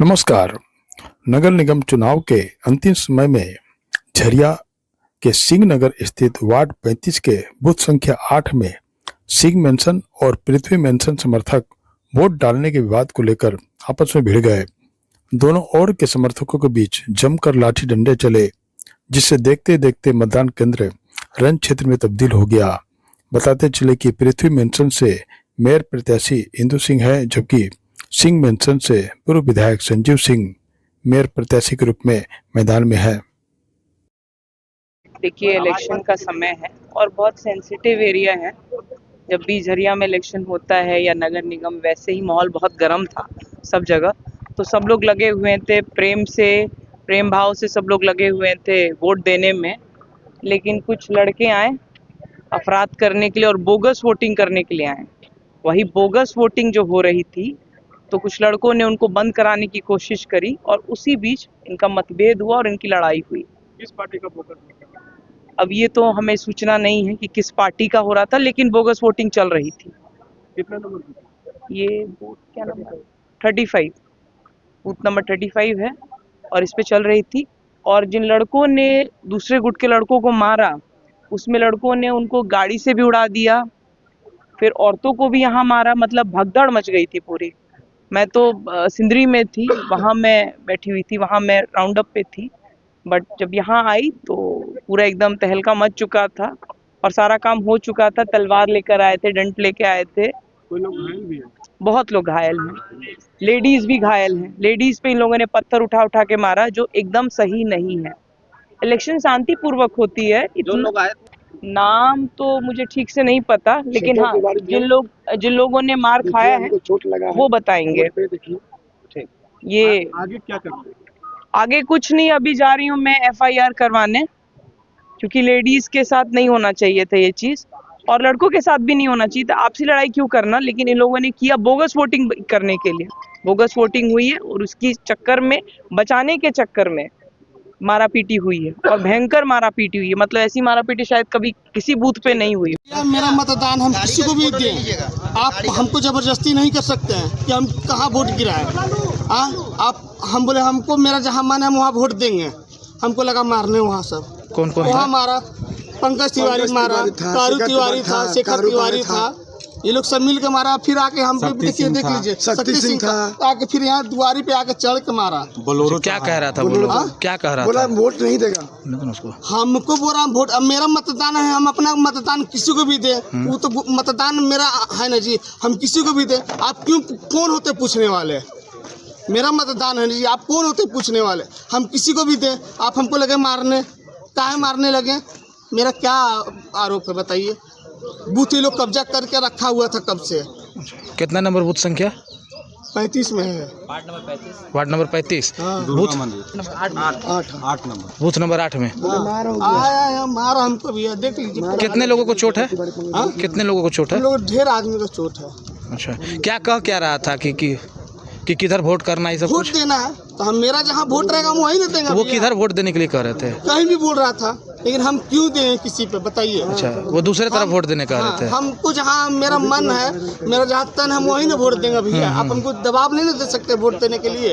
नमस्कार। नगर निगम चुनाव के अंतिम समय में झरिया के सिंह नगर स्थित वार्ड 35 के बूथ संख्या 8 में सिंह मेंशन और पृथ्वी मेंशन समर्थक वोट डालने के विवाद को लेकर आपस में भिड़ गए। दोनों ओर के समर्थकों के बीच जमकर लाठी डंडे चले, जिससे देखते देखते मतदान केंद्र रन क्षेत्र में तब्दील हो गया। बताते चले कि पृथ्वी मेंशन से मेयर प्रत्याशी इंदु सिंह है, जबकि सिंह मेंशन से पूर्व विधायक संजीव सिंह मेयर प्रत्याशी के रूप में मैदान में है। देखिए, इलेक्शन का समय है और बहुत सेंसिटिव एरिया है। जब भी झरिया में इलेक्शन होता है या नगर निगम, वैसे ही माहौल बहुत गर्म था सब जगह। तो सब लोग लगे हुए थे, प्रेम भाव से सब लोग लगे हुए थे वोट देने में। लेकिन कुछ लड़के आए अफराद करने के लिए और बोगस वोटिंग करने के लिए आए। वही बोगस वोटिंग जो हो रही थी, तो कुछ लड़कों ने उनको बंद कराने की कोशिश करी और उसी बीच इनका मतभेद हुआ और इनकी लड़ाई हुई। किस पार्टी का बोगस? अब ये तो हमें सूचना नहीं है कि किस पार्टी का हो रहा था, लेकिन बोगस वोटिंग चल रही थी। कितना नंबर की? ये बूथ क्या नंबर है? 35, बूथ नंबर 35 है और इस पे चल रही थी। और जिन लड़कों ने दूसरे गुट के लड़कों को मारा, उसमें लड़कों ने उनको गाड़ी से भी उड़ा दिया, फिर औरतों को भी यहाँ मारा। मतलब भगदड़ मच गई थी पूरी। मैं तो सिंदरी में थी, वहाँ मैं बैठी हुई थी, वहाँ मैं राउंड अप पे थी। बट जब यहाँ आई तो पूरा एकदम तहलका मच चुका था और सारा काम हो चुका था। तलवार लेकर आए थे, डंड लेके आए थे। कोई लोग घायल भी हैं? बहुत लोग घायल हैं, लेडीज भी घायल हैं। लेडीज पे इन लोगों ने पत्थर उठा उठा के मारा, जो एकदम सही नहीं है। इलेक्शन शांतिपूर्वक होती है। जो लोग आए नाम तो मुझे ठीक से नहीं पता, लेकिन हाँ, जिन लोगों ने मार खाया है वो बताएंगे। ये आगे क्या करते हैं? आगे कुछ नहीं, अभी जा रही हूँ मैं FIR करवाने, क्योंकि लेडीज के साथ नहीं होना चाहिए था ये चीज और लड़कों के साथ भी नहीं होना चाहिए था। आपसी लड़ाई क्यों करना, लेकिन इन लोगों ने किया बोगस वोटिंग करने के लिए। बोगस वोटिंग हुई है और उसकी चक्कर में, बचाने के चक्कर में मारा पीटी हुई है और भयंकर मारा पीटी हुई है। मतलब ऐसी मारा पीटी शायद कभी किसी बूथ पे नहीं हुई। मेरा मतदान हम किसी को भी दें, आप हमको जबरदस्ती नहीं कर सकते हैं कि हम कहाँ वोट गिराएं। आप हम बोले हमको मेरा जहाँ मन है हम वहाँ वोट देंगे। हमको लगा मारने वहाँ सब कौन वहाँ मारा, पंकज तिवारी मारा, कारू तिवारी था, शेखर तिवारी था, ये लोग सब मिल के मारा। फिर आके हम देख लीजिए शक्ति सिंह था, आके फिर यहाँ दुआरी पे आके चढ़ के मारा। बोलोरो क्या कह रहा था? क्या कह रहा था? बोला वोट नहीं देगा हमको। बोला वोट, अब मेरा मतदान है, हम अपना मतदान किसी को भी दे। वो तो मतदान मेरा है ना जी, हम किसी को भी दे। आप क्यों, कौन होते पूछने वाले? मेरा मतदान है जी, आप कौन होते पूछने वाले? हम किसी को भी दे। आप हमको लगे मारने, काहे मारने लगे? मेरा क्या आरोप है बताइए? बूथ ये लोग कब्जा करके रखा हुआ था कब से। कितना नंबर बूथ संख्या? 35 में है। Ward number 35। Booth 8 number, booth number 8 में आया मारा हमको भी, देख लीजिए। कितने लोगों को चोट है? कितने लोगों को चोट है? लोग ढेर आदमी को चोट है। अच्छा, क्या रहा था कि किधर वोट करना है? सब वोट देना है तो हम, मेरा जहाँ वोट रहेगा हम वहीं देंगे। तो वो किधर वोट देने के लिए कह रहे थे? कहीं भी बोल रहा था, लेकिन हम क्यों दें किसी पे बताइए? अच्छा, वो दूसरे तरफ वोट देने कह रहे थे। हमको जहाँ मेरा मन है, मेरा जहाँ तन, हम वहीं ना वोट देंगे भैया। आप हमको दबाव नहीं दे सकते वोट देने के लिए।